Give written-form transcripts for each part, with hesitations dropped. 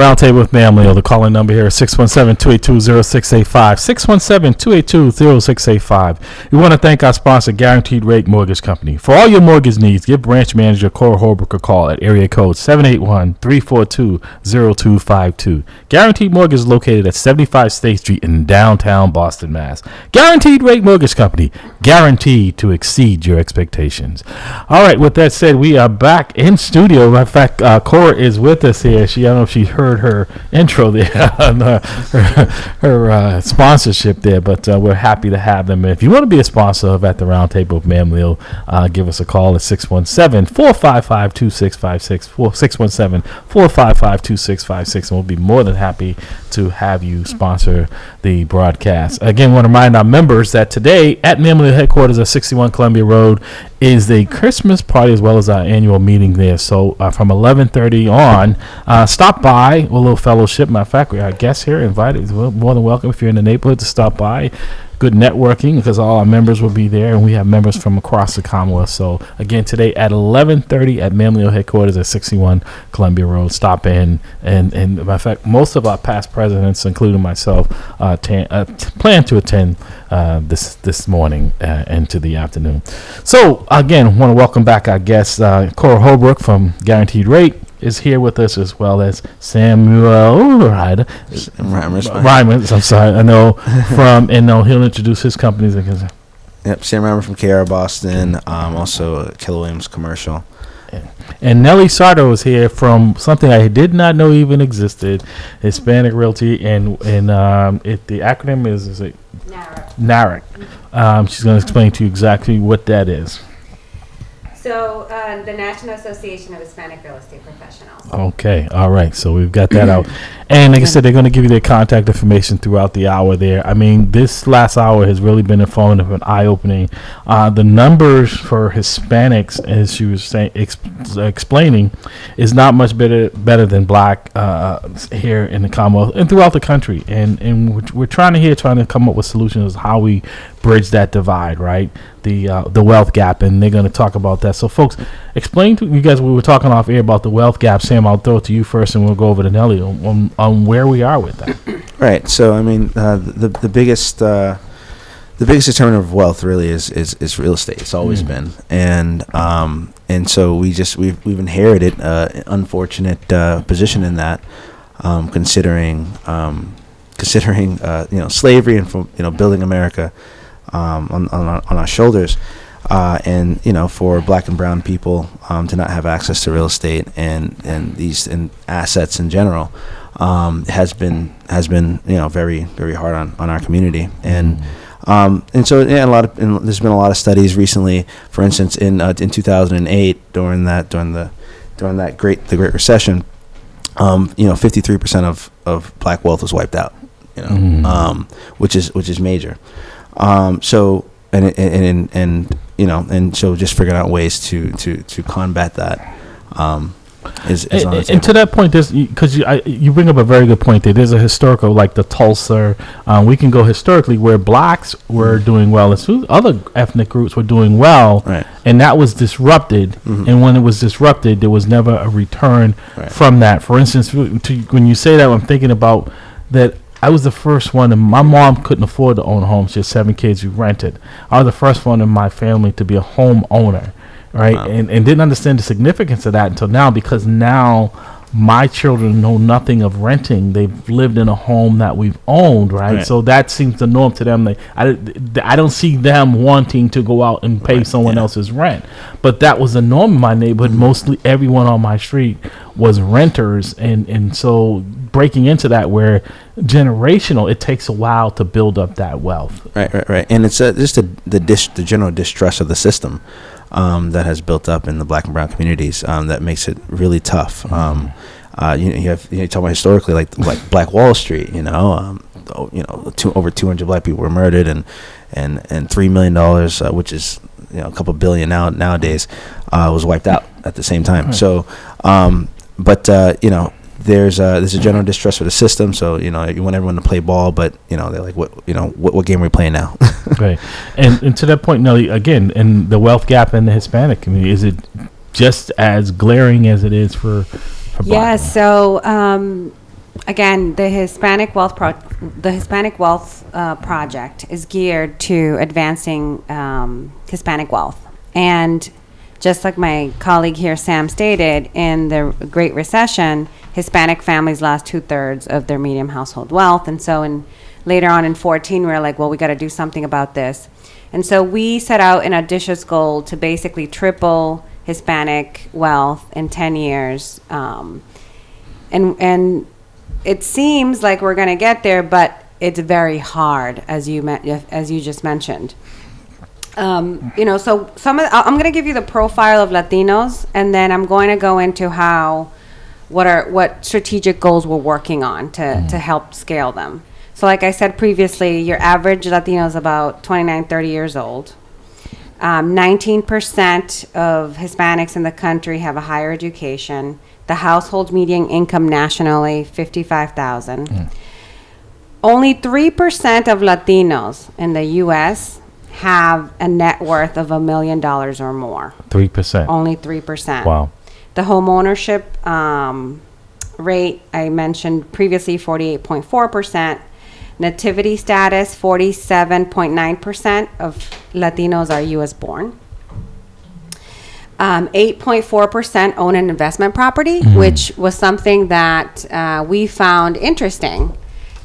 Roundtable with Mamleo. The calling number here is 617-282-0685. 617-282-0685. We want to thank our sponsor, Guaranteed Rate Mortgage Company. For all your mortgage needs, give branch manager Cora Holbrook a call at area code 781-342-0252. Guaranteed Mortgage is located at 75 State Street in downtown Boston, Mass. Guaranteed Rate Mortgage Company. Guaranteed to exceed your expectations. All right, with that said, we are back in studio. In fact, Cora is with us here. I don't know if she heard her intro there on her sponsorship there, but we're happy to have them. If you want to be a sponsor of At the Roundtable of Mamleo, give us a call at 617-455-2656, 617-455-2656, and we'll be more than happy to have you sponsor the broadcast. Again, want to remind our members that today at Mamleo headquarters at 61 Columbia Road is the Christmas party as well as our annual meeting there. So from 11:30 on, stop by, a little fellowship. Matter of fact, our guests here invited, more than welcome if you're in the neighborhood to stop by. Good networking because all our members will be there, and we have members from across the Commonwealth. So again, today at 11:30 at Mamleo headquarters at 61 Columbia Road. Stop in, and matter of fact, most of our past presidents, including myself, plan to attend this morning into the afternoon. So again, want to welcome back our guest, Cora Holbrook from Guaranteed Rate is here with us, as well as Samuel Reimers. I'm sorry, I know he'll introduce his companies. Yep, Sam Reimer from KR Boston, also Keller Williams Commercial. And Nelly Sardo is here from something I did not know even existed, Hispanic Realty, and the acronym is it NARIC. She's going to explain to you exactly what that is. So, the National Association of Hispanic Real Estate Professionals. Okay, all right. So we've got that out. And like I said, they're going to give you their contact information throughout the hour there. I mean, this last hour has really been informative and eye-opening. The numbers for Hispanics, as she was saying, explaining, is not much better than black here in the Commonwealth and throughout the country. And we're trying to come up with solutions how we bridge that divide, right? The wealth gap, and they're going to talk about that. So, folks, explain to you guys, we were talking off air about the wealth gap. Sam, I'll throw it to you first, and we'll go over to Nelly on where we are with that. Right. So, I mean, the biggest determinant of wealth really is real estate. It's always been, and so we've inherited an unfortunate position in that, considering slavery and building America on our shoulders, and for black and brown people to not have access to real estate and assets in general has been very, very hard on our community, and so there's been a lot of studies recently. For instance, in 2008 during the Great Recession, 53% of black wealth was wiped out, which is major. So just figuring out ways to combat that is on the table. And to that point, because you bring up a very good point there. There's a historical, like the Tulsa. We can go historically where blacks were doing well, and other ethnic groups were doing well, right. And that was disrupted. Mm-hmm. And when it was disrupted, there was never a return from that. For instance, when you say that, I'm thinking about that. I was the first one, and my mom couldn't afford to own a home. She had 7 kids who rented. I was the first one in my family to be a home owner, right? Wow. And didn't understand the significance of that until now, because now my children know nothing of renting. They've lived in a home that we've owned, right? So that seems the norm to them. I don't see them wanting to go out and pay someone else's rent. But that was the norm in my neighborhood. Mostly everyone on my street was renters, and so breaking into that where generational, it takes a while to build up that wealth. Right. And it's just the general distrust of the system that has built up in the black and brown communities that makes it really tough. You talk about historically, like Black Wall Street. Over 200 black people were murdered, and $3 million, which is a couple billion nowadays, was wiped out at the same time. Right. So, there's a general distrust for the system. So you want everyone to play ball, but they're like, what game are we playing now? Right. And to that point, Nelly, again, in the wealth gap in the Hispanic community, is it just as glaring as it is for black? Yeah. So again, the Hispanic Wealth Project is geared to advancing Hispanic wealth. And just like my colleague here, Sam, stated, in the Great Recession, Hispanic families lost 2/3 of their median household wealth. And so later on in 14, we were like, well, we got to do something about this. And so we set out an audacious goal to basically triple Hispanic wealth in 10 years. And it seems like we're going to get there, but it's very hard, as you just mentioned. So I'm going to give you the profile of Latinos, and then I'm going to go into what strategic goals we're working on to help scale them. So like I said previously, your average Latino is about 29, 30 years old. 19% of Hispanics in the country have a higher education. The household median income nationally, $55,000. Only 3% of Latinos in the U.S. have a net worth of $1 million or more. 3%. Only 3%. Wow. The home ownership rate, I mentioned previously, 48.4%. Nativity status, 47.9% of Latinos are U.S. born. 8.4% own an investment property, which was something that we found interesting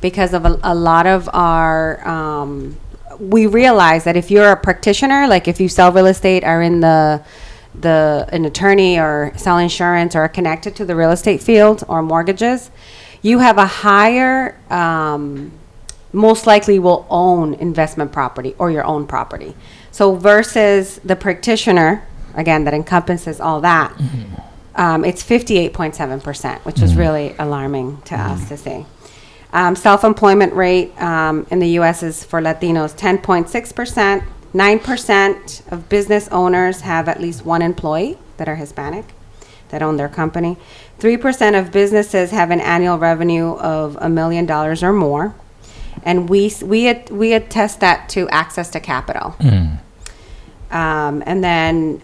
because of a lot of our, we realized that if you're a practitioner, like if you sell real estate, are in an attorney or sell insurance or are connected to the real estate field or mortgages, you have a higher, most likely will own investment property or your own property. So versus the practitioner, again, that encompasses all that, it's 58.7%, which was really alarming to us to see. Self-employment rate in the U.S. is for Latinos 10.6%. 9% of business owners have at least one employee that are Hispanic, that own their company. 3% of businesses have an annual revenue of $1 million or more. And we attest that to access to capital. And then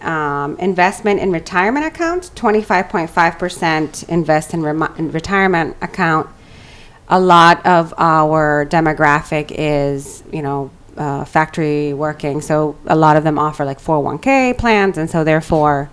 investment in retirement accounts, 25.5% invest in retirement account. A lot of our demographic is, factory working. So a lot of them offer like 401k plans. And so therefore,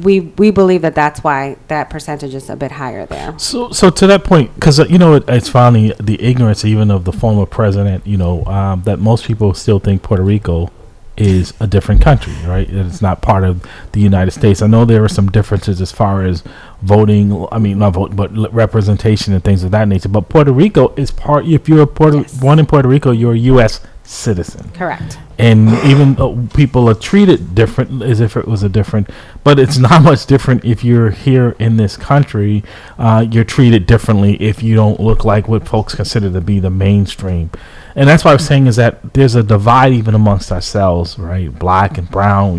we believe that's why that percentage is a bit higher there. So to that point, because it's finally the ignorance even of the former president, that most people still think Puerto Rico is a different country, right? It's not part of the United States. I know there are some differences as far as voting. I mean, not vote, but representation and things of that nature. But Puerto Rico is part. If you're born in Puerto Rico, you're a U.S. citizen. Correct. And even though people are treated different as if it was a different, but it's not much different if you're here in this country. You're treated differently if you don't look like what folks consider to be the mainstream. And that's what I was saying is that there's a divide even amongst ourselves, right? Black and brown,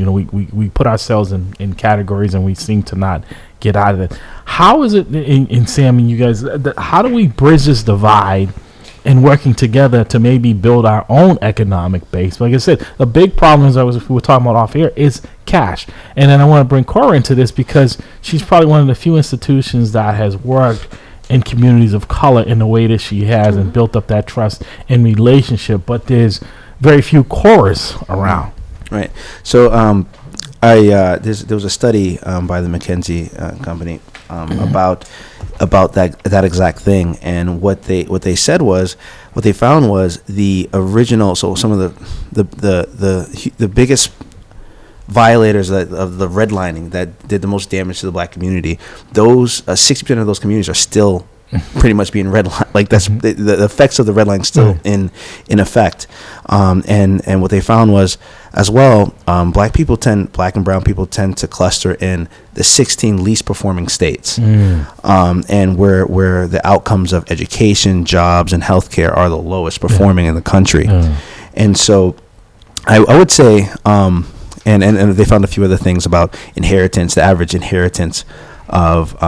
we put ourselves in categories and we seem to not get out of it. How is it, in Sam and you guys, how do we bridge this divide and working together to maybe build our own economic base? Like I said, the big problem, we were talking about off air, is cash. And then I want to bring Cora into this because she's probably one of the few institutions that has worked in communities of color in the way that she has and built up that trust and relationship. But there's very few Coras around. Right. So there was a study by the McKinsey company about that exact thing, and what they found was the original. So some of the biggest violators of the redlining that did the most damage to the black community, those 60% of those communities are still pretty much being redlined. Like that's the effects of the redlining still in effect. And what they found was, as well, black and brown people tend to cluster in the 16 least performing states, and where the outcomes of education, jobs, and healthcare are the lowest performing in the country. And so, I would say, and they found a few other things about inheritance. The average inheritance of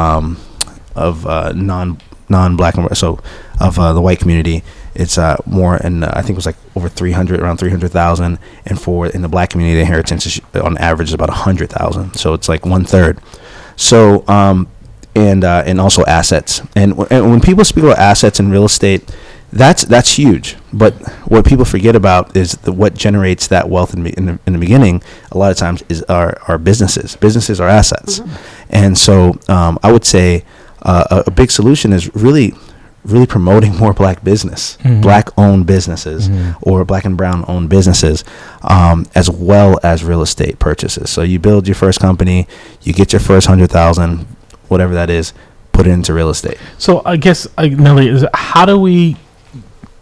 non-black and of the white community, it's more, and I think it was like over around 300,000, and in the black community, the inheritance is on average is about 100,000. So it's like 1/3. So and also assets. And when people speak about assets in real estate, that's huge. But what people forget about is what generates that wealth in the beginning. A lot of times is our businesses. Businesses are assets, and so I would say a big solution is really promoting more black business, black-owned businesses, or black and brown-owned businesses, as well as real estate purchases. So you build your first company, you get your first 100,000, whatever that is, put it into real estate. So I guess, Nelly, how do we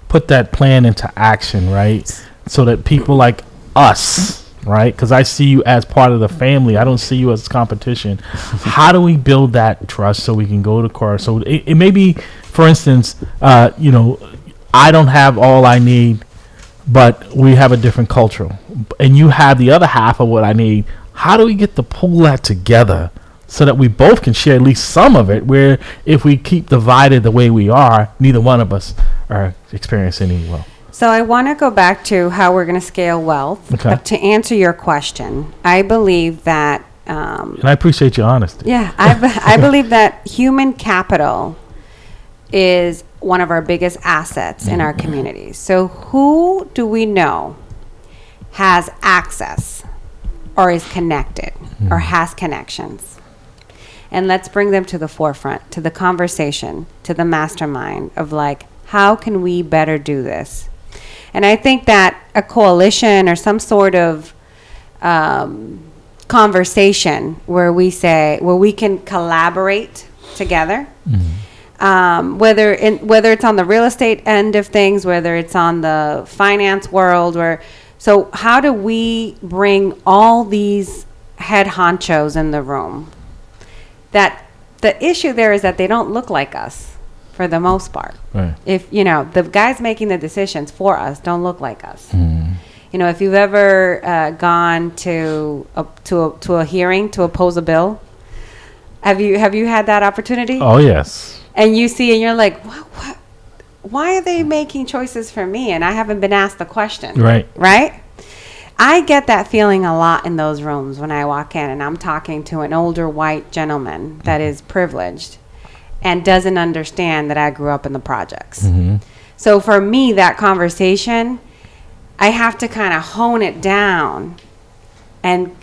put that plan into action, right? So that people like us, right? Because I see you as part of the family. I don't see you as competition. How do we build that trust so we can go to court? So it may be, for instance, I don't have all I need, but we have a different culture, and you have the other half of what I need. How do we get to pull that together so that we both can share at least some of it, where if we keep divided the way we are, neither one of us are experiencing any wealth? So I want to go back to how we're going to scale wealth. Okay. But to answer your question, I believe that... and I appreciate your honesty. Yeah, I believe that human capital is one of our biggest assets in our communities. So who do we know has access or is connected or has connections? And let's bring them to the forefront, to the conversation, to the mastermind of like, how can we better do this? And I think that a coalition or some sort of conversation where we can collaborate together, whether it's on the real estate end of things, whether it's on the finance world, so how do we bring all these head honchos in the room? That the issue there is that they don't look like us for the most part. Right. If the guys making the decisions for us don't look like us. If you've ever gone to a hearing to oppose a bill, have you had that opportunity? Oh yes. And you see, and you're like, what? Why are they making choices for me? And I haven't been asked the question. Right. Right. I get that feeling a lot in those rooms when I walk in and I'm talking to an older white gentleman that is privileged and doesn't understand that I grew up in the projects. So for me, that conversation, I have to kind of hone it down and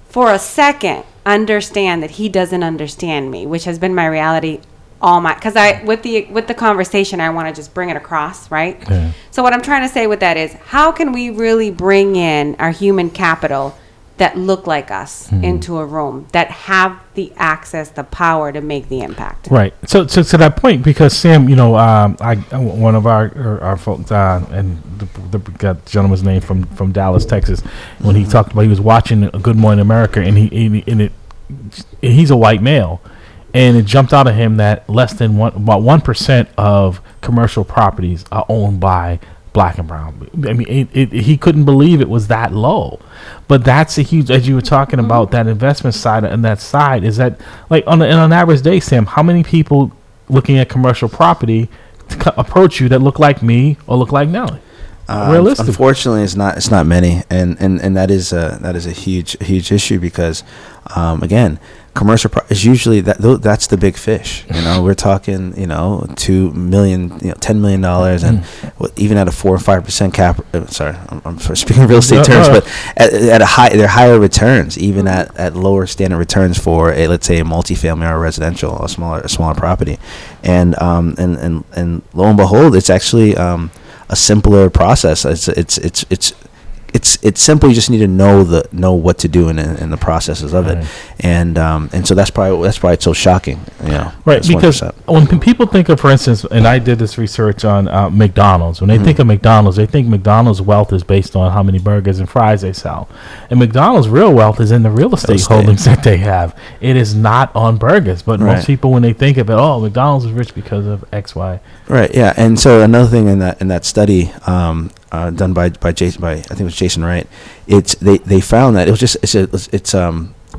for a second understand that he doesn't understand me, which has been my reality because with the conversation, I want to just bring it across, right? Yeah. So what I'm trying to say with that is, how can we really bring in our human capital that look like us into a room, that have the access, the power to make the impact? Right. So to that point, because Sam, one of our folks, and the gentleman's name from Dallas, Texas, when he talked about he was watching Good Morning America, and he's a white male. And it jumped out at him that about 1% of commercial properties are owned by black and brown. I mean, he couldn't believe it was that low. But that's a huge, as you were talking about that investment side and that side, is that like on an average day, Sam, how many people looking at commercial property approach you that look like me or look like Nelly? Realistically, unfortunately, it's not many, and that is a huge issue because, again, commercial is usually that's the big fish. We're talking $2 million, $10 million, and even at a 4 or 5% cap. Sorry, I'm speaking real estate terms, but at they're higher returns, even at lower standard returns for let's say a multifamily or a residential, a smaller property, and lo and behold, it's actually a simpler process. It's simple. You just need to know what to do in the processes of it, and so that's probably it's so shocking. Right, because 1%. When people think of, for instance, and I did this research on McDonald's. When they think of McDonald's, they think McDonald's wealth is based on how many burgers and fries they sell, and McDonald's real wealth is in the real estate holdings that they have. It is not on burgers, but most people, when they think of it, McDonald's is rich because of X, Y. Right. Yeah, and so another thing in that study. Done by Jason, I think it was Jason Wright. They found that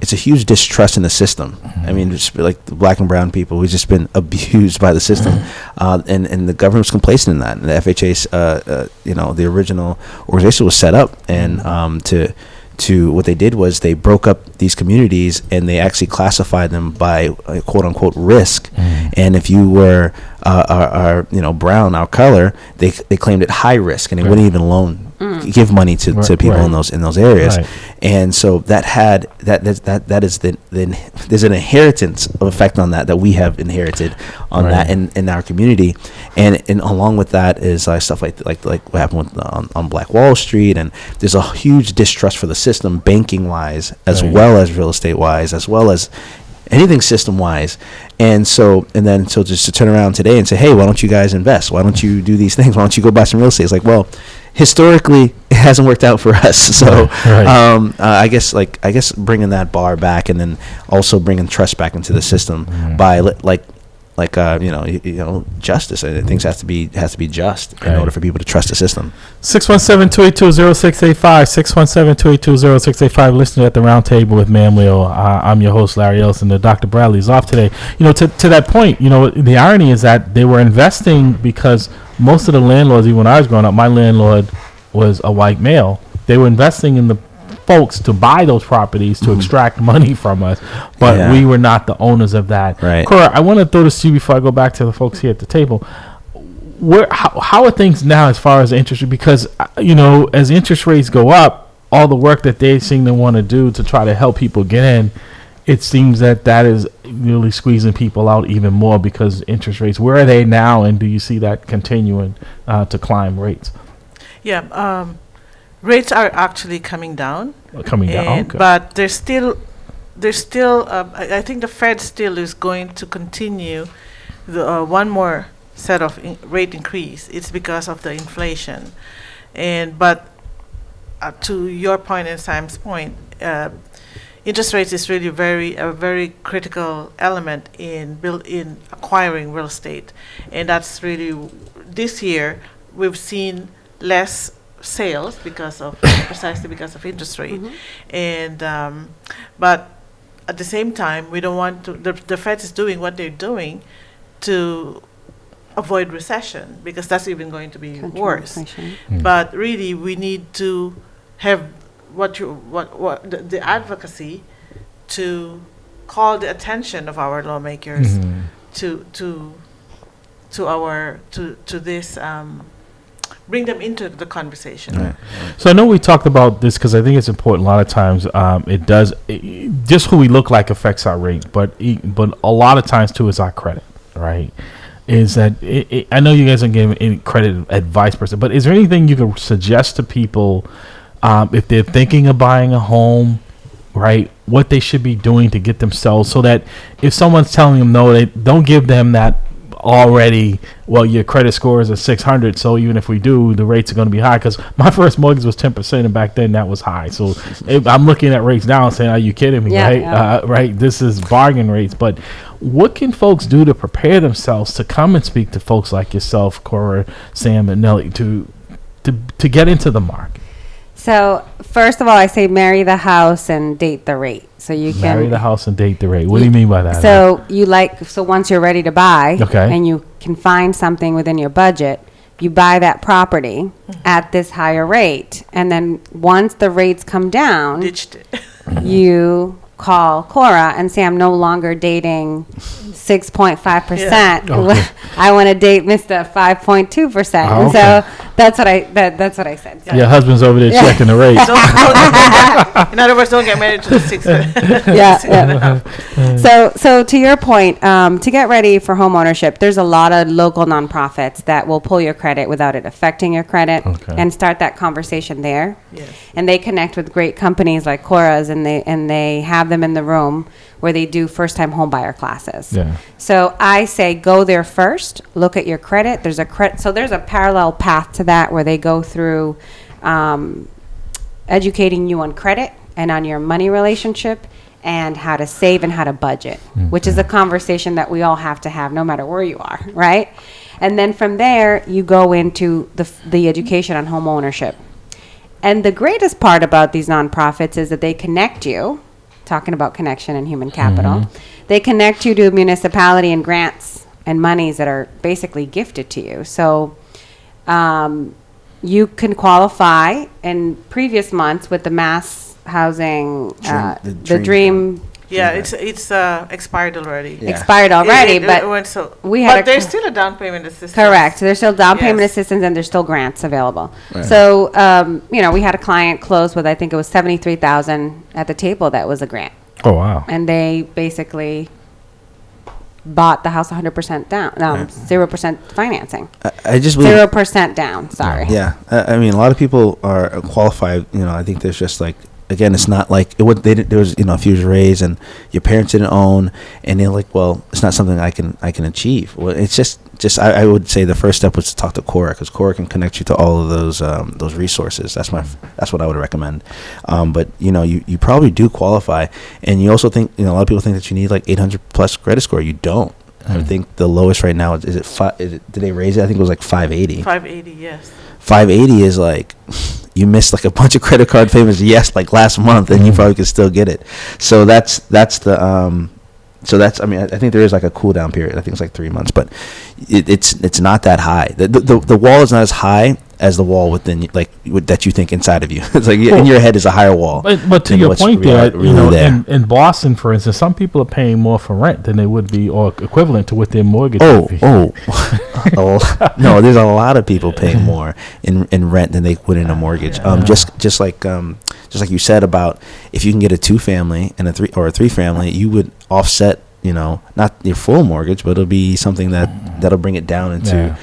it's a huge distrust in the system. I mean, just like the black and brown people, we've just been abused by the system, and the government was complacent in that. And the FHA's, the original organization was set up and to what they did was they broke up these communities and they actually classified them by quote unquote risk. And if you were brown, our color, they claimed it high risk, and they wouldn't even give money to people in those areas. And so that is there's an inheritance of effect on that we have inherited on that in our community. And along with that is stuff like what happened on Black Wall Street, and there's a huge distrust for the system, banking wise, as well as real estate wise, as well as anything system wise. And so just to turn around today and say, hey, why don't you guys invest? Why don't you do these things? Why don't you go buy some real estate? It's like, well, historically it hasn't worked out for us. So I guess bringing that bar back, and then also bringing trust back into the system by justice. I think things has to be just in order for people to trust the system. 617-282-0685, 617-282-0685. Listening at the Roundtable with Ma'am Leo. I'm your host, Larry Ellison. Dr. Bradley's off today. To that point, the irony is that they were investing because most of the landlords, even when I was growing up, my landlord was a white male. They were investing in the folks to buy those properties to extract money from us, but we were not the owners of that. Right. Cora, I want to throw this to you before I go back to the folks here at the table. How are things now as far as interest rate? Because as interest rates go up, all the work that they seem to want to do to try to help people get in, it seems that is really squeezing people out even more because interest rates. Where are they now, and do you see that continuing to climb rates? Yeah. Rates are actually coming down. Okay. But there's still. I think the Fed still is going to continue one more set of rate increase. It's because of the inflation, but to your point and Sam's point, interest rates is really a very critical element in acquiring real estate, and that's really this year we've seen less sales precisely because of interest rate. And but at the same time, we don't want to. The Fed is doing what they're doing to avoid recession, because that's even going to be worse. But really, we need to have the advocacy to call the attention of our lawmakers to this. Bring them into the conversation. Right. So I know we talked about this because I think it's important. A lot of times, just who we look like affects our rate, but a lot of times too is our credit, right? Is that I know you guys aren't giving any credit advice per se, but is there anything you could suggest to people if they're thinking of buying a home, right? What they should be doing to get themselves, so that if someone's telling them no, they don't give them that. Already, well, your credit score is a 600, so even if we do, the rates are going to be high. Because my first mortgage was 10%, and back then that was high. So I'm looking at rates now and saying, "Are you kidding me?" Right? This is bargain rates. But what can folks do to prepare themselves to come and speak to folks like yourself, Cora, Sam, and Nelly to get into the market? So first of all, I say marry the house and date the rate. So you can marry the house and date the rate. What do you mean by that? So once you're ready to buy, and you can find something within your budget, you buy that property at this higher rate, and then once the rates come down, you call Cora and say, I'm no longer dating 6.5%. Okay. I want to date Mr. 5.2%. And so that's what I said. So. Your husband's over there checking the rates. In other words, don't get married to the 6. So to your point, to get ready for home ownership, there's a lot of local nonprofits that will pull your credit without it affecting your credit and start that conversation there. Yes. And they connect with great companies like Cora's, and they have them in the room where they do first-time home buyer classes. Yeah. So I say go there first, look at your credit. There's a parallel path to that where they go through educating you on credit and on your money relationship and how to save and how to budget, which is a conversation that we all have to have no matter where you are, right? And then from there, you go into the education on home ownership. And the greatest part about these nonprofits is that they connect you, talking about connection and human capital, they connect you to a municipality and grants and monies that are basically gifted to you. So you can qualify in previous months with the mass housing, The the Dream Yeah, it's expired already. Yeah. expired already, It but went so. we had But there's still a down payment assistance. correct. There's still down payment Yes. assistance and there's still grants available. Right. So, we had a client close with, I think it was 73,000 at the table that was a grant. Oh, wow. And they basically bought the house 100% down, 0% financing. I just believe 0% down, sorry. Yeah, I mean, a lot of people are qualified. I think there's just like, again, it's not like it would. There was a few was raised, and your parents didn't own, and they're like, well, it's not something I can achieve. Well, it's just I would say the first step was to talk to Cora, because Cora can connect you to all of those resources. That's what I would recommend. But you probably do qualify, and you also think a lot of people think that you need like 800 plus credit score. You don't. I think the lowest right now is it did they raise it? I think it was like 580. 580, yes. 580 is like you missed like a bunch of credit card payments like last month, and you probably could still get it. So that's the I mean, I think there is like a cool down period. I think it's like 3 months, but it's not that high. The wall is not as high as the wall within that you think inside of you. It's like in your head is a higher wall. But to your point there, in Boston, for instance, some people are paying more for rent than they would be, or equivalent to what their mortgage would be. No, there's a lot of people paying more in rent than they would in a mortgage. Just like you said about if you can get a 2-family and a 3-family, you would offset, not your full mortgage, but it'll be something that'll bring it down into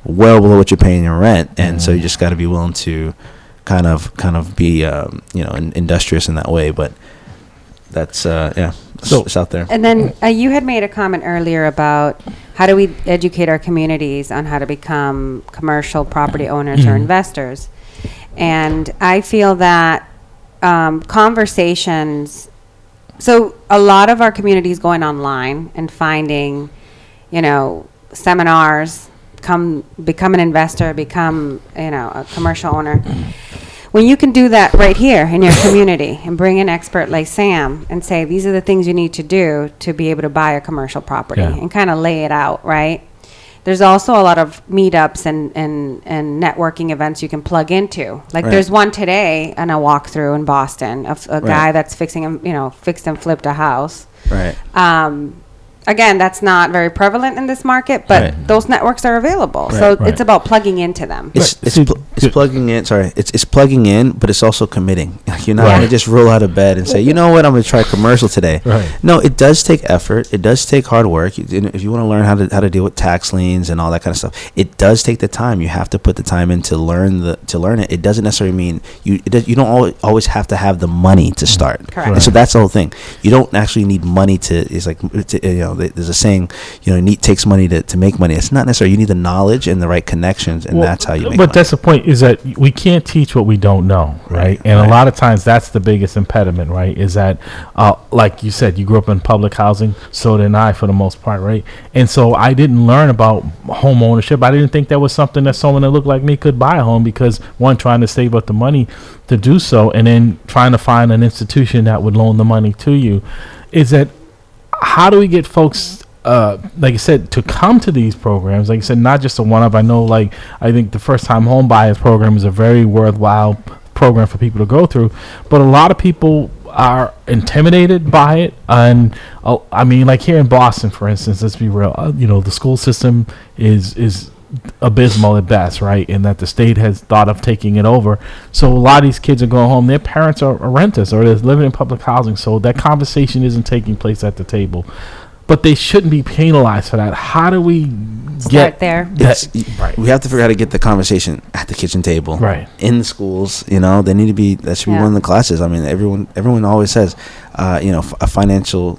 well below what you're paying in rent. And so you just got to be willing to kind of be industrious in that way. But that's it's out there. And then you had made a comment earlier about how do we educate our communities on how to become commercial property owners or investors. And I feel that conversations, so a lot of our community is going online and finding, seminars, become an investor, become, a commercial owner. When you can do that right here in your community and bring an expert like Sam and say, these are the things you need to do to be able to buy a commercial property and kind of lay it out, right? There's also a lot of meetups and networking events you can plug into. Like there's one today on a walkthrough in Boston of a guy that's fixed and flipped a house. Right. Again, that's not very prevalent in this market, but those networks are available. So it's about plugging into them. It's plugging in. Sorry, it's plugging in, but it's also committing. You're not going to just roll out of bed and say, you know what, I'm going to try commercial today. Right. No, it does take effort. It does take hard work. If you want to learn how to deal with tax liens and all that kind of stuff, it does take the time. You have to put the time in to learn it. It doesn't necessarily mean you don't always have to have the money to start. Correct. And so that's the whole thing. You don't actually need money there's a saying, need takes money to make money. It's not necessarily. You need the knowledge and the right connections, and that's how you make money. But that's the point, is that we can't teach what we don't know, right? And a lot of times that's the biggest impediment, right? Is that, like you said, you grew up in public housing, so did I for the most part, right? And so I didn't learn about home ownership. I didn't think that was something that someone that looked like me could buy a home, because one, trying to save up the money to do so, and then trying to find an institution that would loan the money to you. Is that, how do we get folks, like I said, to come to these programs? Like I said, not just a one-off. I know, I think the first-time home buyers program is a very worthwhile program for people to go through, but a lot of people are intimidated by it. And I mean, like here in Boston, for instance, let's be real, the school system is abysmal at best, right? And that the state has thought of taking it over. So a lot of these kids are going home. Their parents are renters, or they're living in public housing. So that conversation isn't taking place at the table. But they shouldn't be penalized for that. How do we start there? We have to figure out how to get the conversation at the kitchen table, right? In the schools, they need to be. That should be one of the classes. I mean, everyone always says, a financial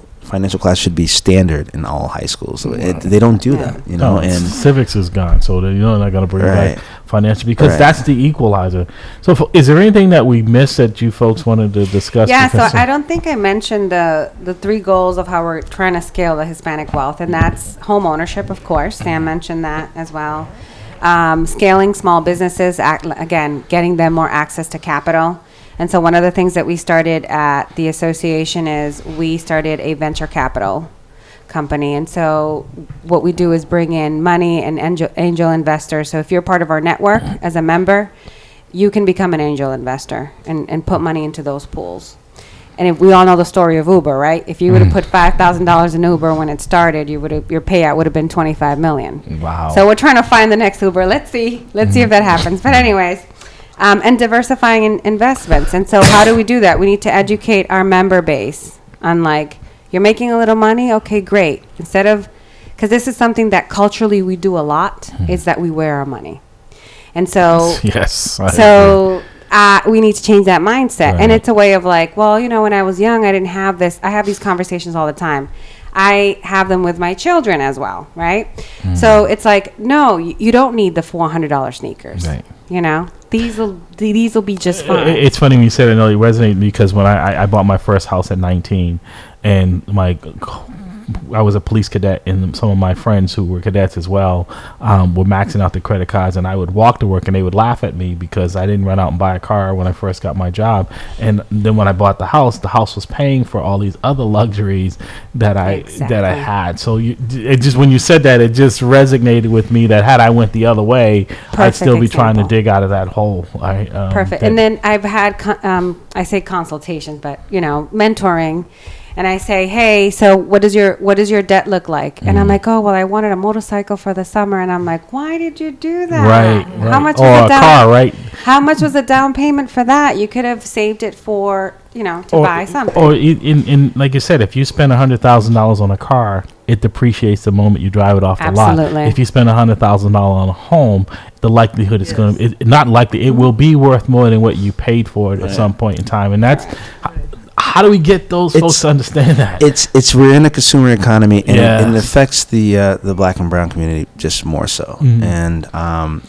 class should be standard in all high schools. So they don't do that, and civics is gone, so they're not going to bring back financial, because that's the equalizer. So is there anything that we missed that you folks wanted to discuss? Yeah, so I don't think I mentioned the 3 goals of how we're trying to scale the Hispanic wealth, and that's home ownership, of course. Sam mentioned that as well. Scaling small businesses, again, getting them more access to capital. And so one of the things that we started at the association is we started a venture capital company. And so what we do is bring in money and angel investors. So if you're part of our network as a member, you can become an angel investor and put money into those pools. And if we all know the story of Uber, right? If you would have put $5,000 in Uber when it started, your payout would have been $25 million. Wow. So we're trying to find the next Uber. Let's see if that happens. But anyways, and diversifying in investments. And so how do we do that? We need to educate our member base on, like, you're making a little money? Okay, great. Instead of, because this is something that culturally we do a lot, is that we wear our money. And so, yes. We need to change that mindset. Right. And it's a way of like, well, when I was young, I didn't have this. I have these conversations all the time. I have them with my children as well, right? So it's like, no, you don't need the $400 sneakers. Right. These will be just fine. It's funny when you said it, it resonated because when I bought my first house at 19, and I was a police cadet, and some of my friends who were cadets as well were maxing out the credit cards, and I would walk to work and they would laugh at me because I didn't run out and buy a car when I first got my job. And then when I bought the house was paying for all these other luxuries that I had. So it just, when you said that, it just resonated with me that had I went the other way, I'd still be trying to dig out of that hole. Perfect. And then I've had I say consultation, but mentoring. And I say, hey, so what does your debt look like? And I'm like, oh, well, I wanted a motorcycle for the summer. And I'm like, why did you do that? Right. How much or was a car, right? How much was the down payment for that? You could have saved it for, to buy something. Or in like you said, if you spend $100,000 on a car, it depreciates the moment you drive it off the lot. If you spend $100,000 on a home, the likelihood is going to, not likely, it will be worth more than what you paid for it at some point in time. And that's... How do we get those folks to understand that? We're in a consumer economy, and it affects the Black and brown community just more so. And the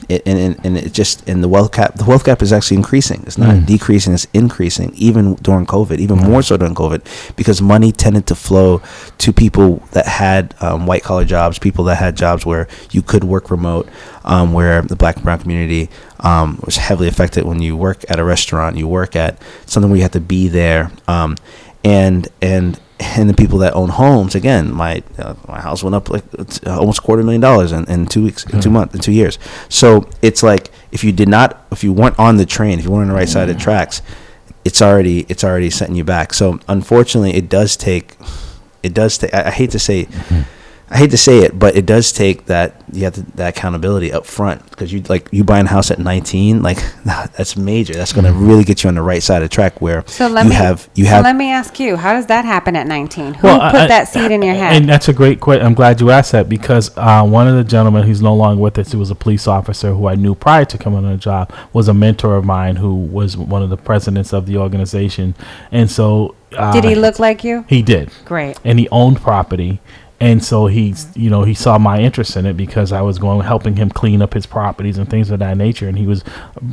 wealth gap is actually increasing. It's not decreasing; it's increasing, even during COVID, even more so during COVID, because money tended to flow to people that had white collar jobs, people that had jobs where you could work remote, where the Black and brown community was heavily affected. When you work at a restaurant, you work at something where you have to be there, and the people that own homes, again, my house went up like almost $250,000 in 2 weeks, in 2 months, in 2 years. So it's like if you weren't on the train, if you weren't on the right side of the tracks, it's already setting you back. So unfortunately, it does take. I hate to say. it, but it does take that that accountability up front, because you buying a house at 19, like that's major. That's going to really get you on the right side of the track where let me ask you, how does that happen at 19? Who put that seed in your head? And that's a great question. I'm glad you asked that, because one of the gentlemen who's no longer with us, who was a police officer who I knew prior to coming on the job, was a mentor of mine who was one of the presidents of the organization. And so did he look like you? He did. Great. And he owned property. And so he saw my interest in it because I was helping him clean up his properties and things of that nature. And he was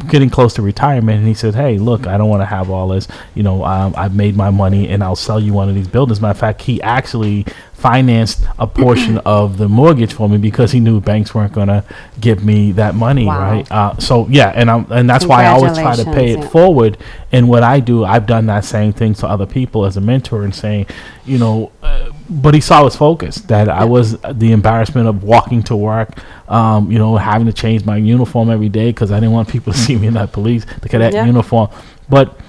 getting close to retirement. And he said, hey, look, I don't want to have all this. I've made my money and I'll sell you one of these buildings. Matter of fact, he actually financed a portion of the mortgage for me because he knew banks weren't going to give me that money. Wow. Right. And that's why I always try to pay it forward. And what I do, I've done that same thing to other people as a mentor and saying, but he saw his focus, that I was the embarrassment of walking to work, having to change my uniform every day because I didn't want people to see me in that the cadet uniform. But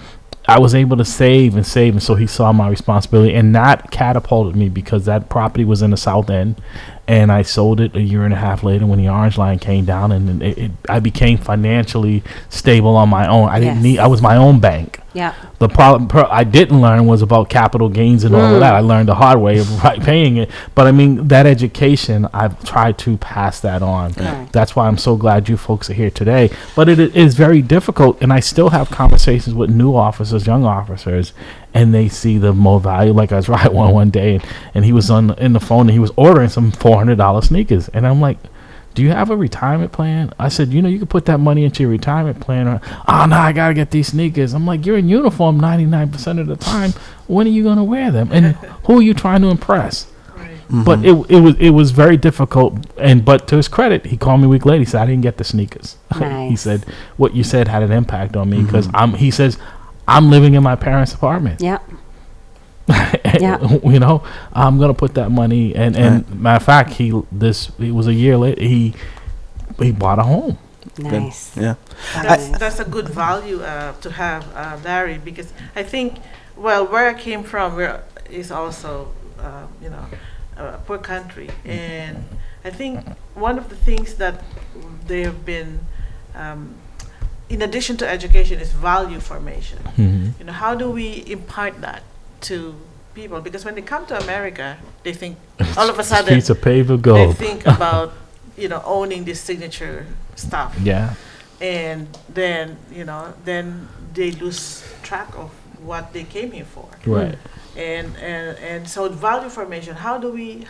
I was able to save, and so he saw my responsibility, and that catapulted me because that property was in the South End, and I sold it a year and a half later when the Orange Line came down, and I became financially stable on my own. I was my own bank. Yeah. The problem I didn't learn was about capital gains and all of that. I learned the hard way of paying it. But I mean, that education, I've tried to pass that on. Right. That's why I'm so glad you folks are here today. But it is very difficult, and I still have conversations with new officers, young officers, and they see the more value. Like I was riding one day, and he was in the phone, and he was ordering some $400 sneakers, and I'm like, do you have a retirement plan? I said, you could put that money into your retirement plan. Oh, no, I got to get these sneakers. I'm like, you're in uniform 99% of the time. When are you going to wear them? And who are you trying to impress? Right. Mm-hmm. But it was very difficult. But to his credit, he called me a week later. He said, I didn't get the sneakers. Nice. He said, what you said had an impact on me because he says, I'm living in my parents' apartment. Yeah. I'm gonna put that money and matter of fact, it was a year later he bought a home, Nice. Good. Yeah. That's a good value to have, Larry, because I think, well, where I came from is also, a poor country. And I think one of the things that they have been, in addition to education, is value formation. Mm-hmm. How do we impart that to people? Because when they come to America, they think all of a sudden piece of paper they gold. think about owning this signature stuff. Yeah. And then then they lose track of what they came here for. Right. And so value formation, how do we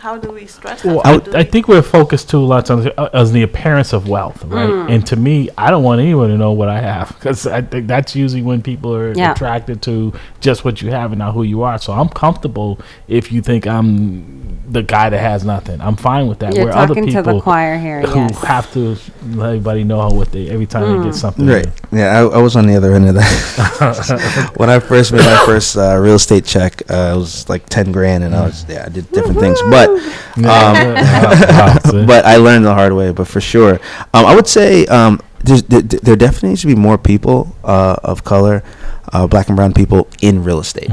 stress that? Well, How do I we- think we're focused too lots on as the appearance of wealth, right? And to me, I don't want anyone to know what I have, because I think that's usually when people are attracted to just what you have and not who you are. So I'm comfortable if you think I'm the guy that has nothing. I'm fine with that. You're Where other talking to the people choir here, who yes. have to let everybody know what they every time they get something. Right. Yeah, I was on the other end of that. When I first made my first real estate check, it was like 10 grand, and I did different things, but but I learned the hard way. But for sure, I would say there definitely needs to be more people of color, black and brown people in real estate.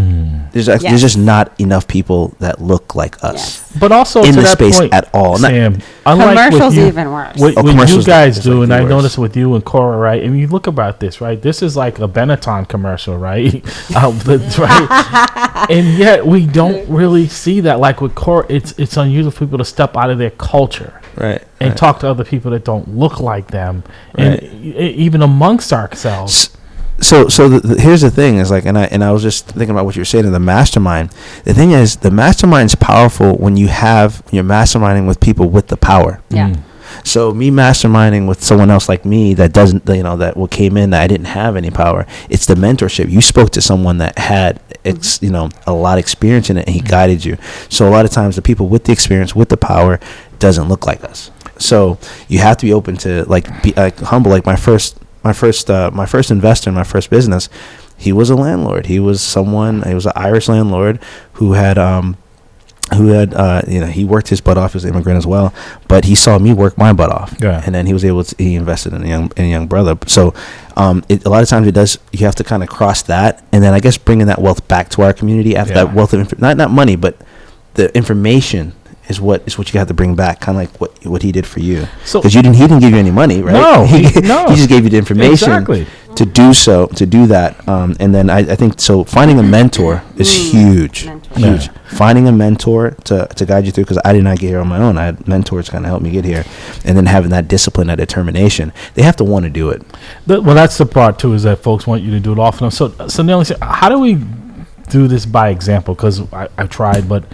There's just not enough people that look like us. Yes. But also in to the that space point, at all. Sam, unlike with Commercials you, even worse. What you commercials guys is do, like and the I worst. noticed with you and Cora, right? I mean, you look about this, right? This is like a Benetton commercial, right? Right? And yet we don't really see that. Like with Cora, it's unusual for people to step out of their culture. Right. And talk to other people that don't look like them, and even amongst ourselves. So here's the thing is like, and I was just thinking about what you were saying in the mastermind. The thing is, the mastermind's powerful when you're masterminding with people with the power. Yeah. So me masterminding with someone else like me that doesn't, that came in that I didn't have any power. It's the mentorship. You spoke to someone that had, a lot of experience in it, and he guided you. So a lot of times the people with the experience, with the power, doesn't look like us. So you have to be open to be humble. Like my first investor in my first business, he was a landlord. He was an Irish landlord who had he worked his butt off as an immigrant as well, but he saw me work my butt off. Yeah. And then he invested in a young brother. So a lot of times you have to kind of cross that, and then I guess bringing that wealth back to our community after that wealth of not money, but the information is what you have to bring back, kind of like what he did for you. Because he didn't give you any money, right? No, he just gave you the information exactly to do that. And then I think so. Finding a mentor is huge. Huge. Finding a mentor to guide you through, because I did not get here on my own. I had mentors kind of help me get here, and then having that discipline, that determination. They have to want to do it. Well, that's the part too, is that folks want you to do it often. So Nelly, how do we do this by example? Because I've tried, but.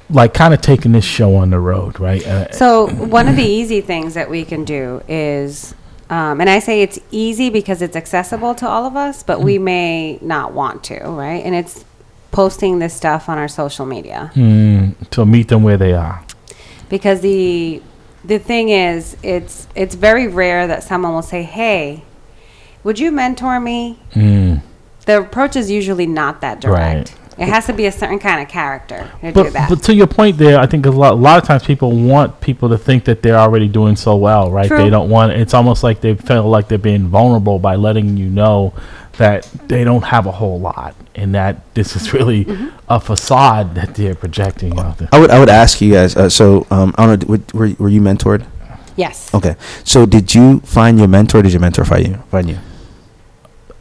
Like kind of taking this show on the road, right? So one of the easy things that we can do is, and I say it's easy because it's accessible to all of us, but we may not want to, right? And it's posting this stuff on our social media. To meet them where they are. Because the thing is, it's very rare that someone will say, "Hey, would you mentor me?" The approach is usually not that direct. Right. It has to be a certain kind of character to do that. But to your point there, I think a lot of times people want people to think that they're already doing so well, right? True. They don't want. It's almost like they feel like they're being vulnerable by letting you know that they don't have a whole lot, and that this is really a facade that they're projecting out there. I would ask you guys. I don't know. Were you mentored? Yes. Okay. So did you find your mentor? Did your mentor find you?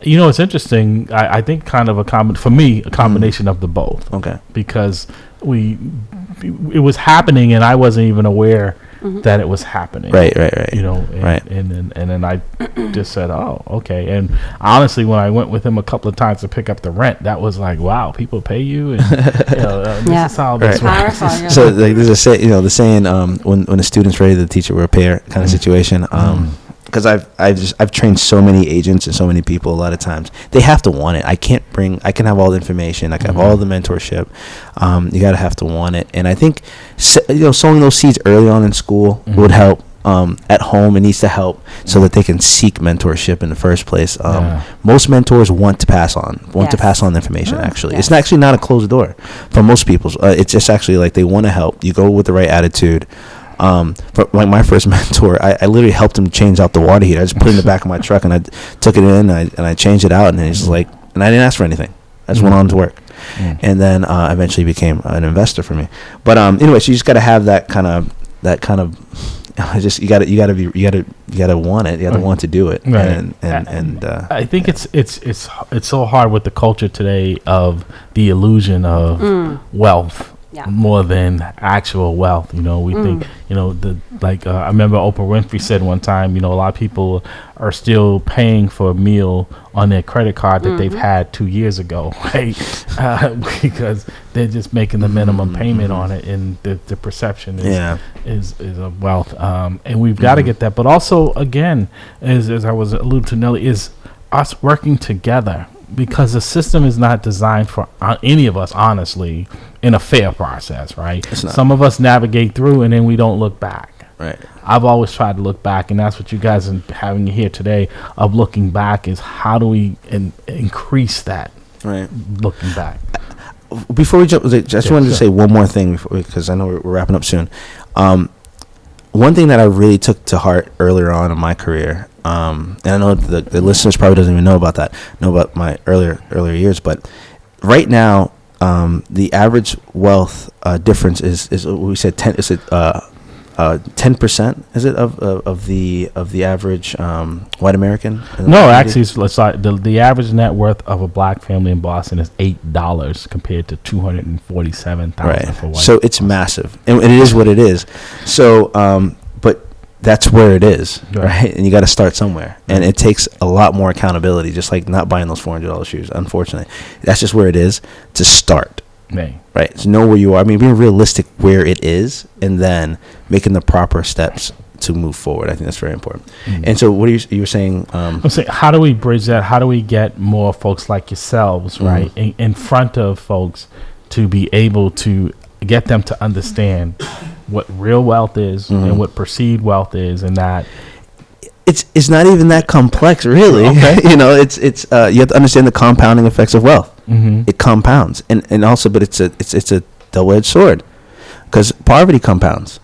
You know, it's interesting. I think kind of a combination of the both. Okay. Because it was happening, and I wasn't even aware that it was happening. Right. You know, and then I just said, oh, okay. And honestly, when I went with him a couple of times to pick up the rent, that was like, wow, people pay you, and this is how this works. So like, there's the saying, when the student's ready, the teacher will repair kind of situation. Because I've trained so many agents and so many people. A lot of times they have to want it. I can have all the information. I can have all the mentorship. You gotta have to want it. And I think sowing those seeds early on in school would help. At home, it needs to help so that they can seek mentorship in the first place. Most mentors want to pass on the information. Actually, it's not a closed door for most people. It's just actually like they want to help. You go with the right attitude. But like my first mentor, I literally helped him change out the water heater. I just put it in the back of my truck and I took it in and I changed it out, and he's like, and I didn't ask for anything. I just went on to work, and then eventually became an investor for me. But anyway, so you just got to have that kind of. Just you gotta want it. You gotta want to do it. Right. And I think it's so hard with the culture today of the illusion of wealth. Yeah. More than actual wealth, we think, I remember Oprah Winfrey said one time, a lot of people are still paying for a meal on their credit card that they've had 2 years ago, right? Because they're just making the minimum payment on it, and the perception is of wealth. And we've got to get that. But also, again, as I was alluding to, Nelly, is us working together. Because the system is not designed for any of us, honestly, in a fair process, right? Some of us navigate through and then we don't look back. Right. I've always tried to look back, and that's what you guys are having here today of looking back is how do we increase that, right? Looking back. Before we jump, I just wanted to say one more thing because I know we're wrapping up soon. One thing that I really took to heart earlier on in my career, and I know the listeners probably doesn't even know about my earlier years, but right now, the average wealth difference is we said 10. Is it 10%? Is it of the average white American? No, actually, it's like the average net worth of a black family in Boston is $8 compared to $247,000 right. for white. So it's massive, and it is what it is. So, but that's where it is, right? And you got to start somewhere, and it takes a lot more accountability. Just like not buying those $400 shoes. Unfortunately, that's just where it is to start. Right. So know where you are. I mean, being realistic where it is, and then making the proper steps to move forward. I think that's very important. And so, what you were saying? I'm saying, how do we bridge that? How do we get more folks like yourselves, right, in front of folks to be able to get them to understand what real wealth is and what perceived wealth is, and that it's not even that complex, really. Okay. It's you have to understand the compounding effects of wealth. It compounds, and also, but it's a double-edged sword because poverty compounds.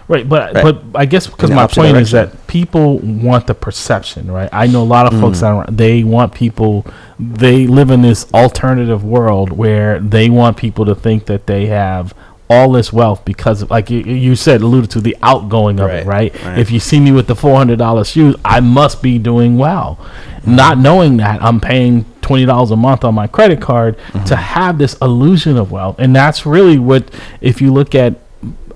Right, but I guess because my point is that people want the perception, right? I know a lot of folks they want people. They live in this alternative world where they want people to think that they have all this wealth because of, like you said, alluded to the outgoing of it, right? If you see me with the $400 shoes, I must be doing well. Not knowing that I'm paying $20 a month on my credit card to have this illusion of wealth. And that's really what, if you look at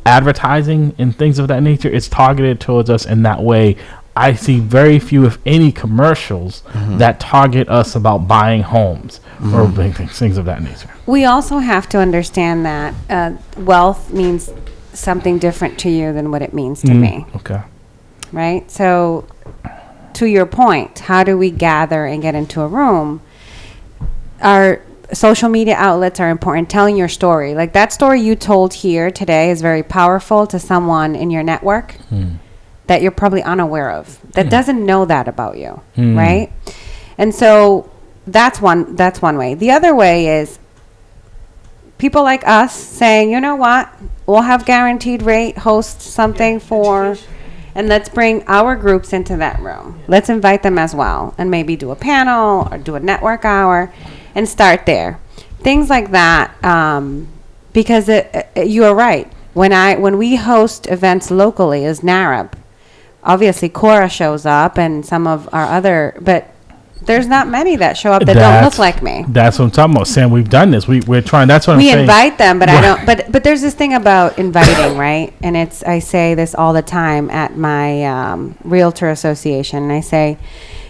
advertising and things of that nature, it's targeted towards us in that way. I see very few, if any, commercials that target us about buying homes or things of that nature. We also have to understand that wealth means something different to you than what it means to me. Okay. Right? So, to your point, how do we gather and get into a room? Our social media outlets are important. Telling your story. Like that story you told here today is very powerful to someone in your network that you're probably unaware of, that doesn't know that about you, right? And so that's one way. The other way is people like us saying, you know what, we'll have guaranteed rate, host something and let's bring our groups into that room. Let's invite them as well, and maybe do a panel or do a network hour and start there. Things like that, because you are right. When we host events locally as NARAB, obviously Cora shows up and some of our other, but there's not many that show up that don't look like me. That's what I'm talking about, Sam. We've done this. We're trying. That's what I'm saying. We invite them, but I don't. But there's this thing about inviting, right? And I say this all the time at my realtor association. And I say,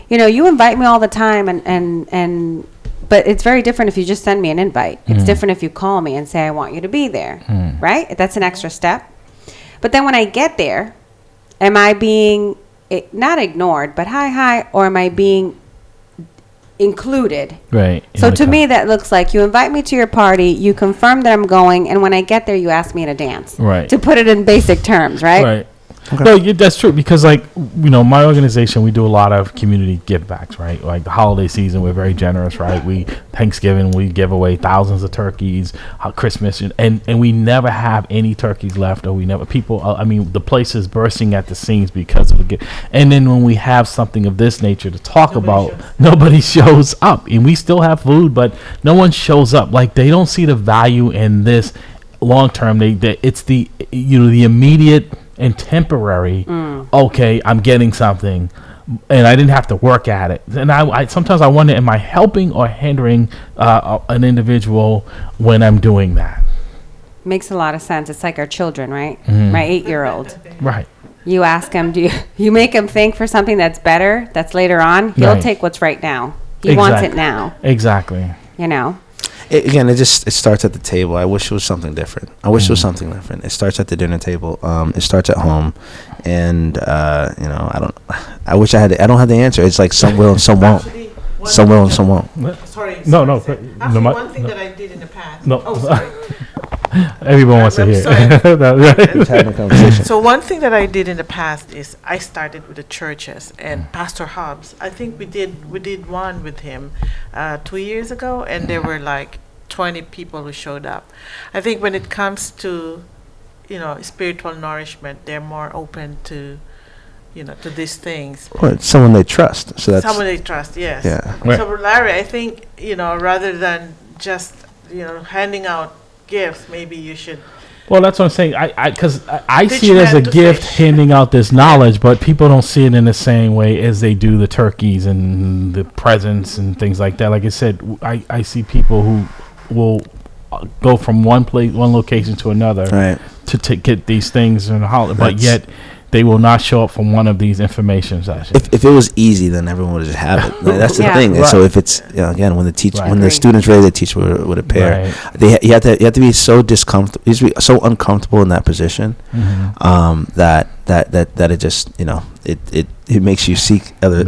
you invite me all the time, and but it's very different if you just send me an invite. It's different if you call me and say I want you to be there, right? That's an extra step. But then when I get there, am I being not ignored, but hi, or am I being included? Right. So to me, that looks like you invite me to your party, you confirm that I'm going, and when I get there, you ask me to dance. Right. To put it in basic terms, right? Right. Okay. No, that's true because, like, my organization, we do a lot of community give backs, right? Like the holiday season, we're very generous, right? Thanksgiving, we give away thousands of turkeys. Christmas, and we never have any turkeys left, or the place is bursting at the seams because of it. And then when we have something of this nature to talk about, nobody shows up, and we still have food, but no one shows up. Like, they don't see the value in this long term. It's the immediate and temporary. Okay, I'm getting something, and I didn't have to work at it. And I sometimes I wonder, am I helping or hindering an individual when I'm doing that? Makes a lot of sense. It's like our children, right? My 8-year-old. Right. You ask him, you make him think for something that's better, that's later on. He'll take what's right now. He wants it now. Exactly. It starts at the table. I wish it was something different. It starts at the dinner table. It starts at home, and I wish I don't have the answer. It's like some will and some won't. Some will and some won't. Sorry. No. One thing that I did in the past. No. Oh, sorry. Everyone wants to hear. Having a conversation. So one thing that I did in the past is I started with the churches and Pastor Hobbs. I think we did one with him 2 years ago, and there were like 20 people who showed up. I think when it comes to spiritual nourishment, they're more open to to these things. Or it's someone they trust. So that's someone they trust. Yes. Yeah. Right. So Larry, I think rather than just handing out gifts, maybe you should. Well, that's what I'm saying. Because I Teach see it as a men to gift, fish. handing out this knowledge, but people don't see it in the same way as they do the turkeys and the presents and things like that. Like I said, I see people who will go from one location to another, right, to get these things in the holiday, but yet they will not show up from one of these information sessions. If it was easy, then everyone would just have it. Like, that's the thing. And Right. so if it's again, when the student's ready, the teacher would appear. Right. You have to be so discomfortable. You have to be so uncomfortable in that position, that it just it makes you seek other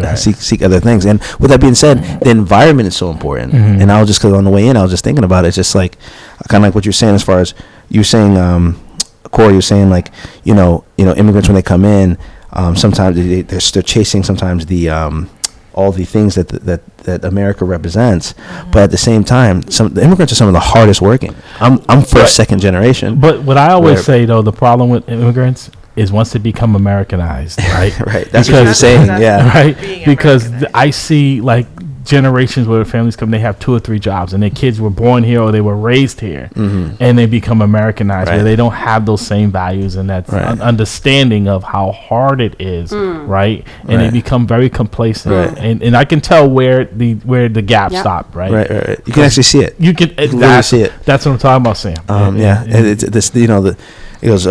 things. And with that being said, the environment is so important. And I was just, because on the way in, I was just thinking about it. It's just like kind of like what you're saying, as far as you're saying. Corey, you're saying, like, immigrants, when they come in, sometimes they're chasing sometimes the all the things that America represents, but at the same time, the immigrants are some of the hardest working. I'm first, second generation. But what I always say, though, the problem with immigrants is once they become Americanized, right? Right. That's what you're saying. Yeah. Right. Because I see like generations where families come, they have 2 or 3 jobs, and their kids were born here or they were raised here, and they become Americanized, where they don't have those same values and that understanding of how hard it is, right? And they become very complacent, and I can tell where the gap stopped, right? Right. You can actually see it. You can literally see it. That's what I'm talking about, Sam. It's this, it goes,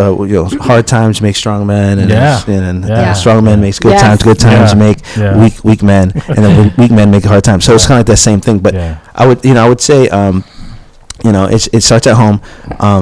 hard times make strong men, and strong men makes good times. Good times make weak men, and then weak men make hard times. So it's kind of like that same thing. But I would say, it starts at home.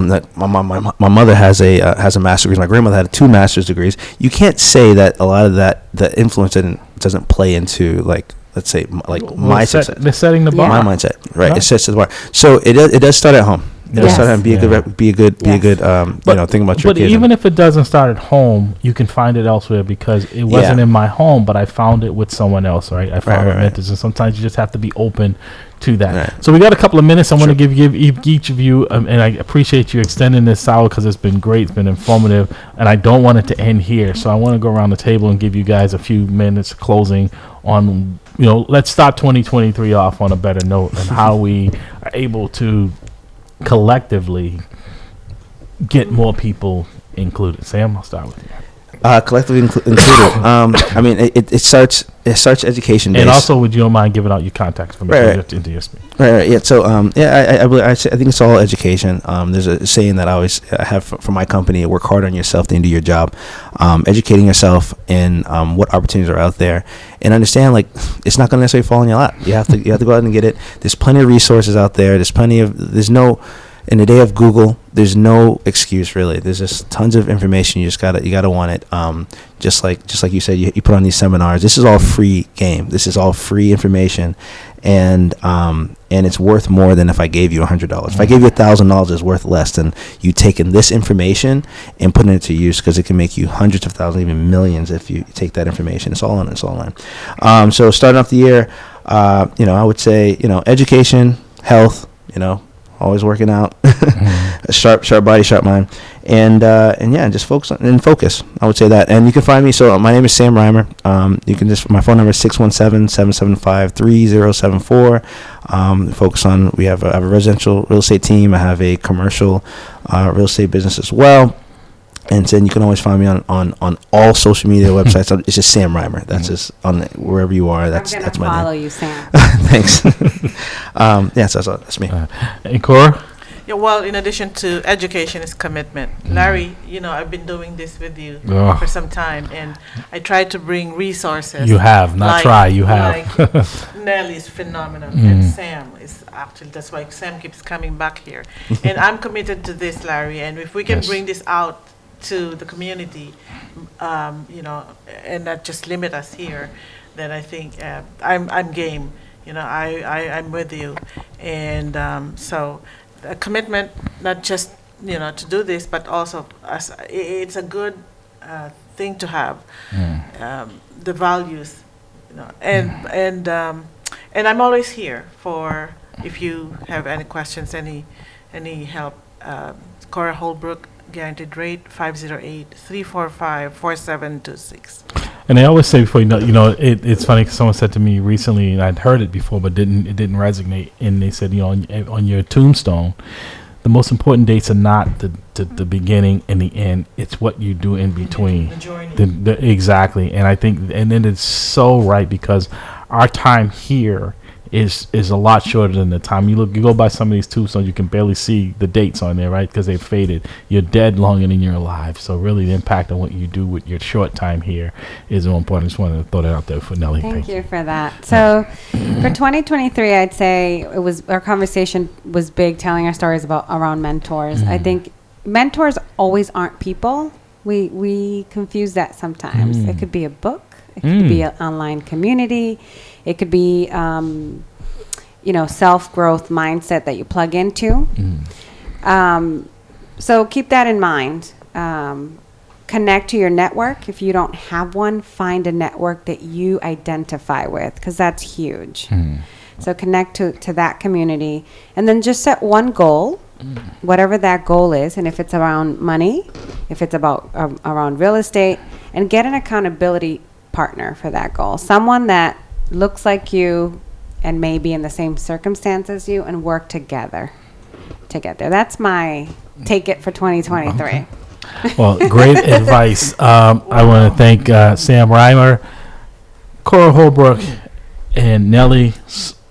That my mother has a master's degree. My grandmother had 2 master's degrees. You can't say that a lot of the influence doesn't play into, like, let's say, like, my success. They're setting the bar. My mindset, right? It sets the bar. So it does start at home. Be a good think about your kid. But even if it doesn't start at home, you can find it elsewhere, because it wasn't in my home, but I found it with someone else, right? I found it mentors, and sometimes you just have to be open to that. Right. So we got a couple of minutes. I want to give each of you, and I appreciate you extending this out, because it's been great, it's been informative, and I don't want it to end here. So I want to go around the table and give you guys a few minutes closing on, let's start 2023 off on a better note, and how we are able to collectively get more people included. Sam, I'll start with you. Collectively included. I mean, it starts education based. And also, would you don't mind giving out your contacts for me into your speech? Right. Yeah. So, I think it's all education. There's a saying that I always have for my company: work hard on yourself, then do your job. Educating yourself in what opportunities are out there, and understand, like, it's not going to necessarily fall in your lap. You have to go out and get it. There's plenty of resources out there. There's in the day of Google, there's no excuse really. There's just tons of information. You gotta want it. Just like you said, you put on these seminars. This is all free game. This is all free information, and it's worth more than if I gave you $100. If I gave you $1,000, it's worth less than you taking this information and putting it to use, because it can make you hundreds of thousands, even millions, if you take that information. It's all online. So starting off the year, I would say, education, health, always working out, sharp body, sharp mind, and just focus. I would say that. And you can find me. So my name is Sam Reimer. You can my phone number is 617-775-3074. Focus on. We have a residential real estate team. I have a commercial real estate business as well. And then you can always find me on all social media websites. It's just Sam Reimer. That's just on wherever you are. That's my name. I'm gonna follow you, Sam. Thanks. Yes, that's me. And Cora? Yeah, well, in addition to education is commitment. Larry, I've been doing this with you for some time, and I try to bring resources. You have, not try, you have. Like Nelly is phenomenal, and Sam is actually, that's why Sam keeps coming back here. And I'm committed to this, Larry, and if we can bring this out to the community, and not just limit us here, then I think I'm game. I'm with you, and so a commitment, not just to do this, but also it's a good thing to have the values, and I'm always here for if you have any questions, any help. Cora Holbrook. Guaranteed rate 508-345-4726. And they always say before it's funny because someone said to me recently, and I'd heard it before, but it didn't resonate. And they said, on your tombstone, the most important dates are not the beginning and the end. It's what you do in between. The journey. Exactly. And I think, and then it's so right, because our time here is a lot shorter than the time you go by some of these tombstones. You can barely see the dates on there, right? Because they've faded. You're dead longer than you're alive. So really, the impact on what you do with your short time here is more important. I just wanted to throw that out there for Nelly. Thank you for that. So for 2023, I'd say our conversation was big, telling our stories around mentors. I think mentors always aren't people. We confuse that sometimes. It could be a book. It could be an online community. It could be, self-growth mindset that you plug into. So keep that in mind. Connect to your network. If you don't have one, find a network that you identify with, because that's huge. So connect to that community, and then just set one goal, whatever that goal is. And if it's around money, if it's about around real estate, and get an accountability partner for that goal. Someone that looks like you and maybe in the same circumstance as you, and work together. That's my take it for 2023. Okay. Well, great advice. I want to thank Sam Reimer, Cora Holbrook, and Nelly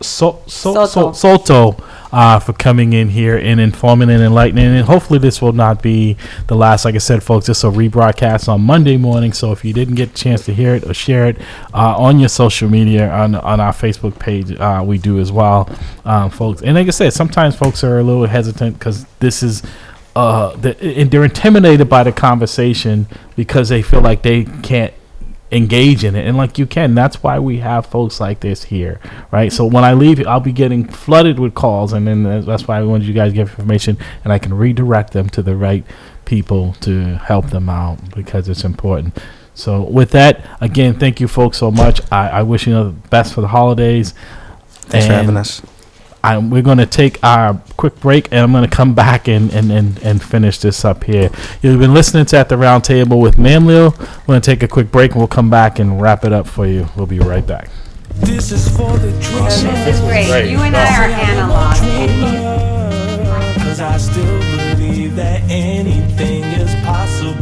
Soto for coming in here and informing and enlightening. And hopefully this will not be the last. Like I said, folks, this will rebroadcast on Monday morning. So if you didn't get a chance to hear it or share it on your social media, on our Facebook page, we do as well, folks. And like I said, sometimes folks are a little hesitant because this is they're intimidated by the conversation because they feel like they can't engage in it, and like you can. That's why we have folks like this here, right? So when I leave, I'll be getting flooded with calls, and then that's why I wanted you guys to get information, and I can redirect them to the right people to help them out, because it's important. So with that, again, thank you folks so much. I wish you the best for the holidays. Thanks for having us. We're going to take our quick break, and I'm going to come back and finish this up here. You've been listening to At the Roundtable with Mamlil. We're going to take a quick break, and we'll come back and wrap it up for you. We'll be right back. This is for the This is great. You and I are analog. Because I still believe that anything is possible.